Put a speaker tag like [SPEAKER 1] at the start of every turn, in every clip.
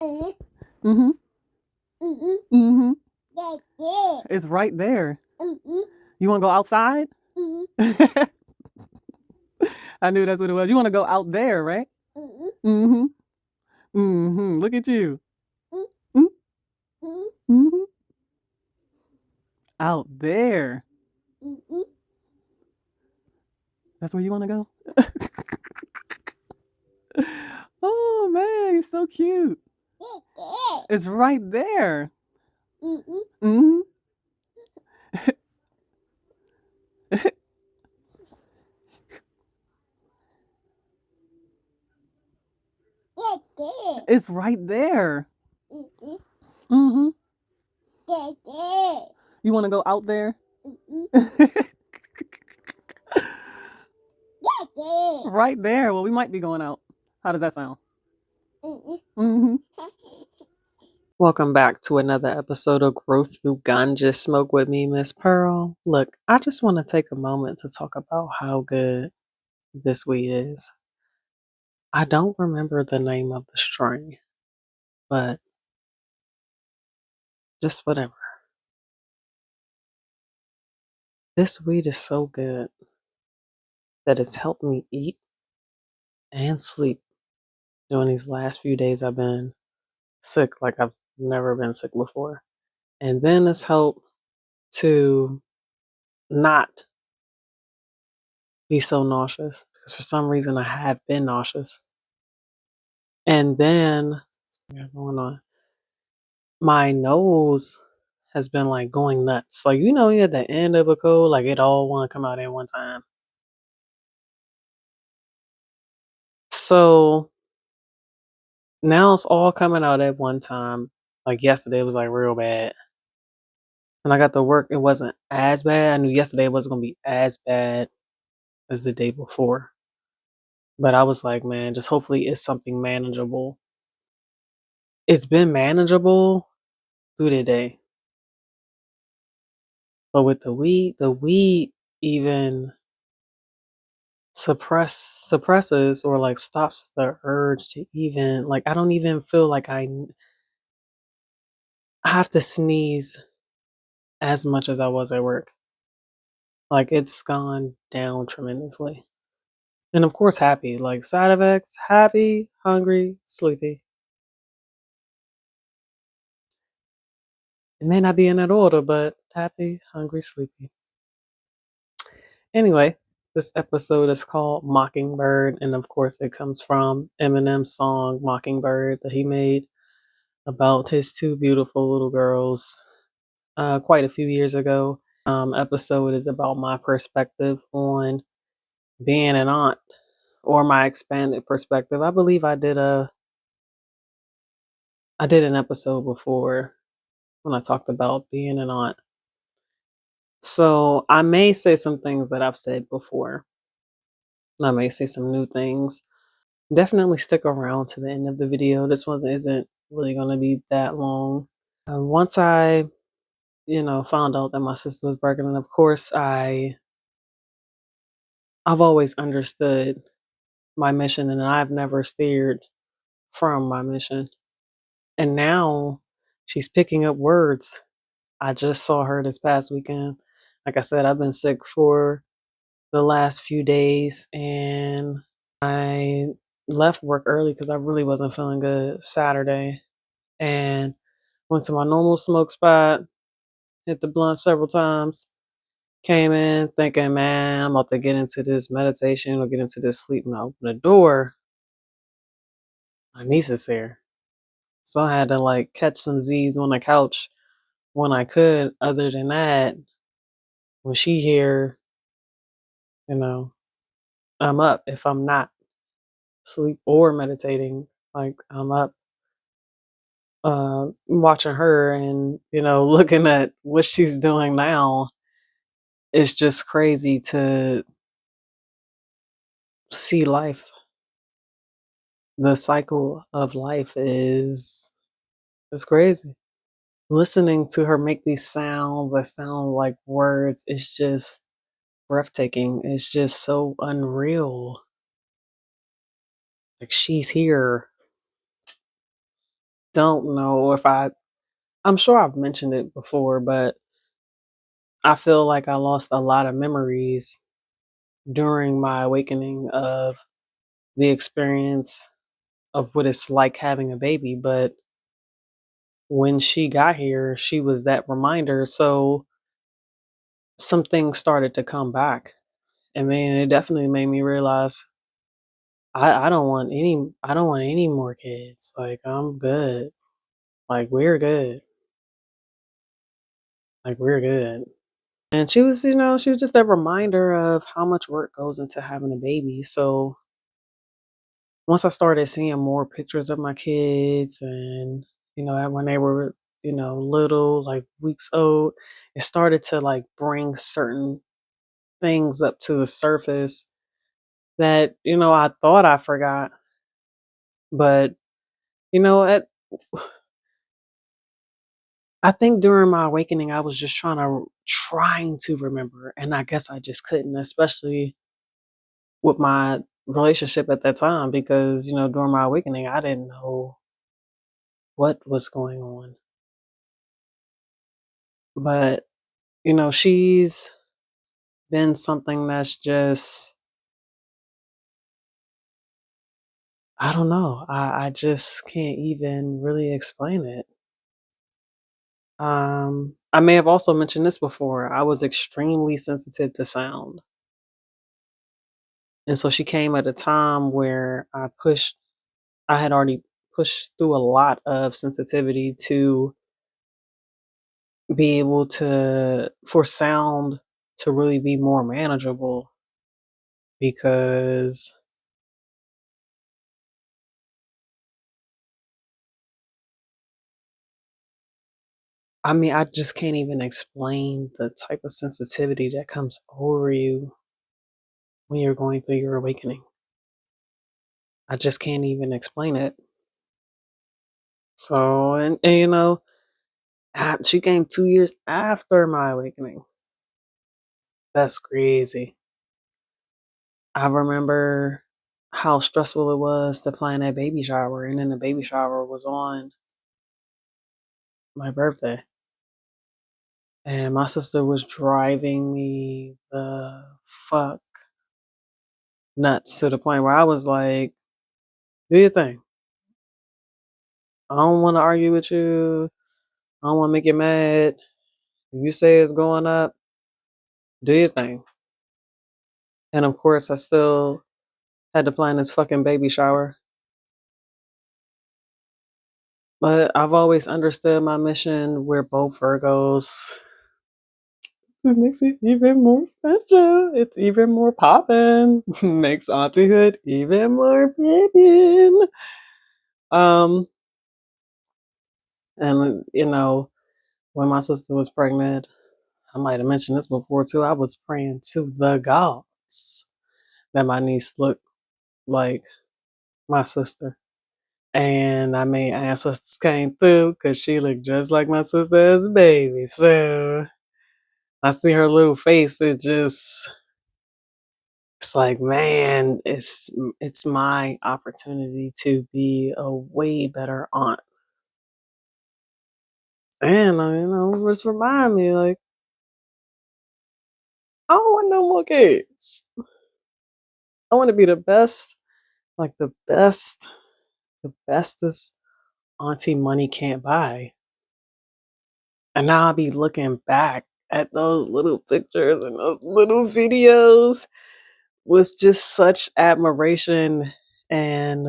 [SPEAKER 1] Mm-hmm. Mm-hmm. It's right there. You want to go outside? I knew that's what it was. You want to go out there, right? Mm-hmm. Mm-hmm. Look at you. Mm-hmm. Out there. That's where you want to go? Oh man, you're so cute. It's right there. Mm-hmm. It's right there. Mm-hmm. You want to go out there? Right there. Well, we might be going out. How does that sound? Mm-hmm. Welcome back to another episode of Growth Through Ganja Smoke with me, Miss Pearl. Look, I just want to take a moment to talk about how good this weed is. I don't remember the name of the strain, but just whatever. This weed is so good that it's helped me eat and sleep during these last few days I've been sick like I've never been sick before. And then it's helped to not be so nauseous because for some reason I have been nauseous. And then going on, my nose has been like going nuts. Like you at the end of a cold, like it all want to come out at one time. So now it's all coming out at one time. Like yesterday was like real bad. When I got to work, it wasn't as bad. I knew yesterday wasn't gonna be as bad as the day before. But I was like, man, just hopefully it's something manageable. It's been manageable through the day. But with the weed even suppresses or like stops the urge to even like I don't even feel like I have to sneeze as much as I was at work. Like it's gone down tremendously. And of course happy. Like side effects, happy, hungry, sleepy. It may not be in that order, but happy, hungry, sleepy. Anyway, this episode is called Mockingbird, and of course, it comes from Eminem's song Mockingbird that he made about his two beautiful little girls quite a few years ago. Episode is about my perspective on being an aunt or my expanded perspective. I believe I did an episode before when I talked about being an aunt. So I may say some things that I've said before. I may say some new things. Definitely stick around to the end of the video. This one isn't really going to be that long. Once I, found out that my sister was pregnant, of course, I've always understood my mission and I've never steered from my mission. And now she's picking up words. I just saw her this past weekend. Like I said, I've been sick for the last few days and I left work early because I really wasn't feeling good Saturday and went to my normal smoke spot, hit the blunt several times, came in thinking, man, I'm about to get into this meditation or get into this sleep. And I opened the door, my niece is here. So I had to like catch some Z's on the couch when I could. Other than that, when she here, you know, I'm up. If I'm not sleep or meditating, like I'm up watching her and looking at what she's doing now. It's just crazy to see life. The cycle of life is crazy. Listening to her make these sounds that sound like words, it's just breathtaking. It's just so unreal. Like she's here. don't know if I'm sure I've mentioned it before, but I feel like I lost a lot of memories during my awakening of the experience of what it's like having a baby. But when she got here, she was that reminder. So some things started to come back. And man, it definitely made me realize I don't want any more kids. Like I'm good. Like we're good. Like we're good. And she was, she was just a reminder of how much work goes into having a baby. So once I started seeing more pictures of my kids and, when they were, little, like weeks old, it started to like bring certain things up to the surface that, I thought I forgot. But, you know, at, I think during my awakening, I was just trying to remember. And I guess I just couldn't, especially with my relationship at that time, because, during my awakening, I didn't know what was going on. But, she's been something that's just I don't know. I just can't even really explain it. I may have also mentioned this before. I was extremely sensitive to sound. And so she came at a time where I had already pushed through a lot of sensitivity to be able for sound to really be more manageable because I mean, I just can't even explain the type of sensitivity that comes over you when you're going through your awakening. I just can't even explain it. So, she came 2 years after my awakening. That's crazy. I remember how stressful it was to plan that baby shower, and then the baby shower was on my birthday. And my sister was driving me the fuck nuts to the point where I was like, do your thing. I don't want to argue with you. I don't want to make you mad. If you say it's going up, do your thing. And of course, I still had to plan this fucking baby shower. But I've always understood my mission. We're both Virgos. It makes it even more special. It's even more poppin'. Makes auntie even more pippin'. Um, and when my sister was pregnant, I might have mentioned this before too. I was praying to the gods that my niece looked like my sister. And I mean, ancestors came through because she looked just like my sister as a baby. So I see her little face. It's like, man, it's my opportunity to be a way better aunt. And just remind me, like, I don't want no more kids. I want to be the best, like the bestest auntie money can't buy. And now I'll be looking back at those little pictures and those little videos with just such admiration, and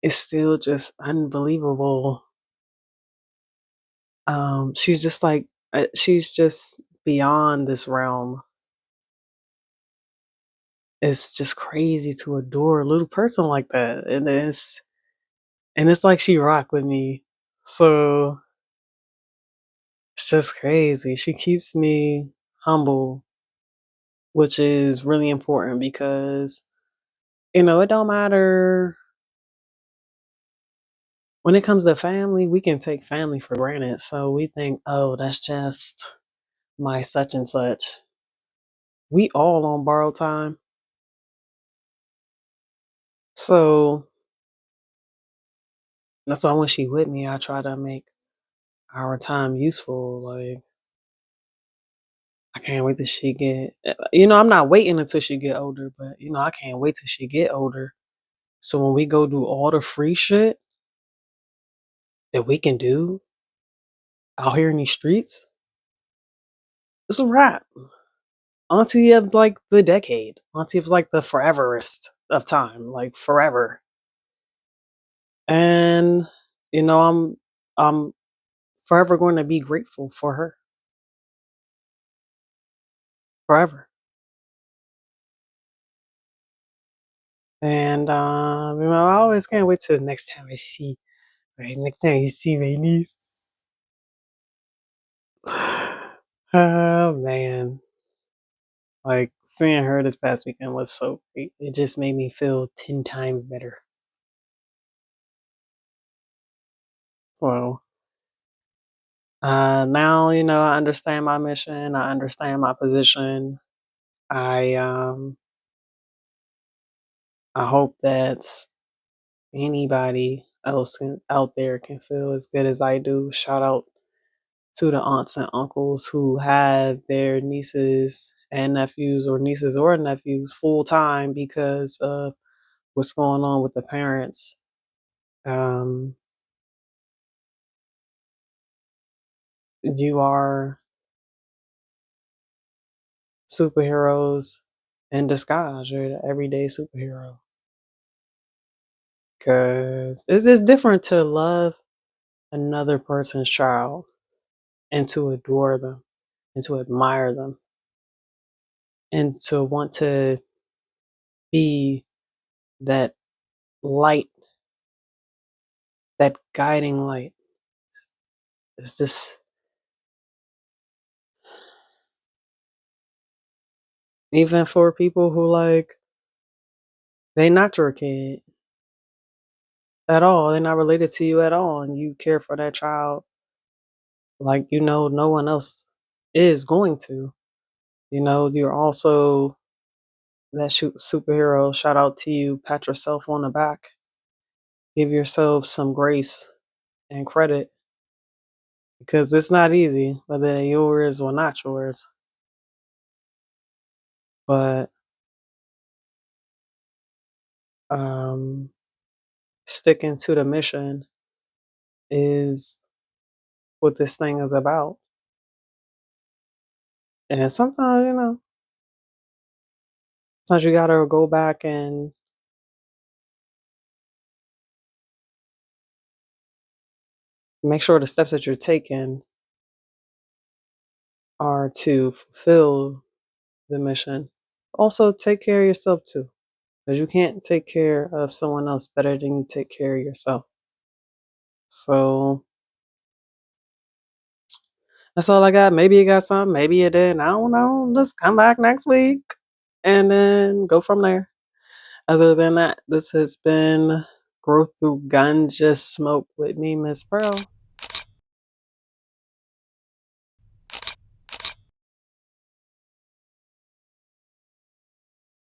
[SPEAKER 1] it's still just unbelievable. She's just like she's just beyond this realm. It's just crazy to adore a little person like that, and it's like she rock with me. So it's just crazy. She keeps me humble, which is really important because it don't matter when it comes to family. We can take family for granted. So we think, oh, that's just my such and such. We all on borrowed time. So That's why when she with me, I try to make our time useful. Like, I can't wait till she get, I'm not waiting until she get older, but I can't wait till she get older. So when we go do all the free shit that we can do out here in these streets, it's a wrap. Auntie of like the decade. Auntie of like the foreverest of time, like forever. And I'm forever going to be grateful for her. Forever. And I always can't wait till the next time I see, right? Next time you see my niece. Oh man. Like seeing her this past weekend was so great. It just made me feel 10 times better. So now, I understand my mission, I understand my position. I um I hope that anybody else out there can feel as good as I do. Shout out to the aunts and uncles who have their nieces and nephews, or nieces or nephews, full time because of what's going on with the parents. Um, you are superheroes in disguise. You're the everyday superhero. Because it's different to love another person's child and to adore them and to admire them and to want to be that light, that guiding light. It's just, even for people who like, they not your kid at all, they're not related to you at all, and you care for that child like no one else is going to. You're also that superhero. Shout out to you. Pat yourself on the back. Give yourself some grace and credit because it's not easy, whether yours or not yours. But um, sticking to the mission is what this thing is about. And sometimes you gotta go back and make sure the steps that you're taking are to fulfill the mission. Also, take care of yourself too, because you can't take care of someone else better than you take care of yourself. So that's all I got. Maybe you got something, maybe you didn't. I don't know. Just come back next week and then go from there. Other than that, this has been Growth Through Ganja Smoke with me, Miss Pearl.